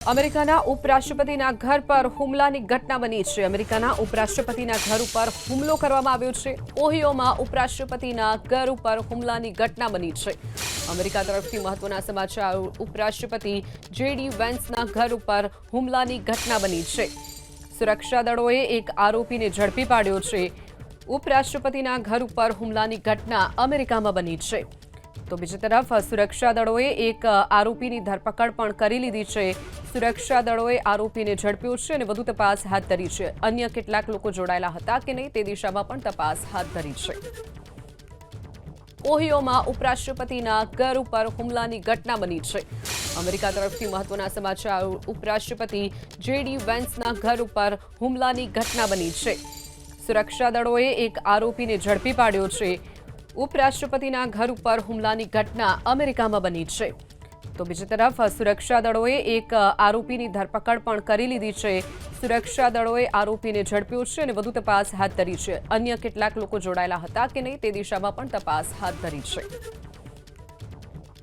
અમેરિકાના ઉપરાષ્ટ્રપતિના ઘર પર હુમલાની ઘટના બની છે। અમેરિકાના ઉપરાષ્ટ્રપતિના ઘર ઉપર હુમલો કરવામાં આવ્યો છે। ઓહિયોમાં ઉપરાષ્ટ્રપતિના ઘર ઉપર હુમલાની ઘટના બની છે। અમેરિકા તરફથી મહત્વના સમાચાર। ઉપરાષ્ટ્રપતિ જેડી વેન્સના ઘર ઉપર હુમલાની ઘટના બની છે। સુરક્ષા દળોએ એક આરોપીને ઝડપી પાડ્યો છે। ઉપરાષ્ટ્રપતિના ઘર ઉપર હુમલાની ઘટના અમેરિકામાં બની છે। તો બીજી તરફ સુરક્ષા દળોએ એક આરોપીની ધરપકડ પણ કરી લીધી છે। સુરક્ષા દળોએ આરોપીને ઝડપ્યો છે અને વધુ તપાસ હાથ ધરી છે। અન્ય કેટલાક લોકો જોડાયેલા હતા કે નહીં તે દિશામાં પણ તપાસ હાથ ધરી છે। ઓહિયોમાં ઉપરાષ્ટ્રપતિના ઘર ઉપર હુમલાની ઘટના બની છે। અમેરિકા તરફથી મહત્વના સમાચાર। ઉપરાષ્ટ્રપતિ જેડી વેન્સના ઘર ઉપર હુમલાની ઘટના બની છે। સુરક્ષા દળોએ એક આરોપીને ઝડપી પાડ્યો છે। ઉપરાષ્ટ્રપતિના ઘર ઉપર હુમલાની ઘટના અમેરિકામાં બની છે। તો બીજી તરફ સુરક્ષા દળોએ એક આરોપીની ધરપકડ પણ કરી લીધી છે। સુરક્ષા દળોએ આરોપીને ઝડપ્યો છે અને વધુ તપાસ હાથ ધરી છે। અન્ય કેટલાક લોકો જોડાયેલા હતા કે નહીં તે દિશામાં પણ તપાસ હાથ ધરી છે।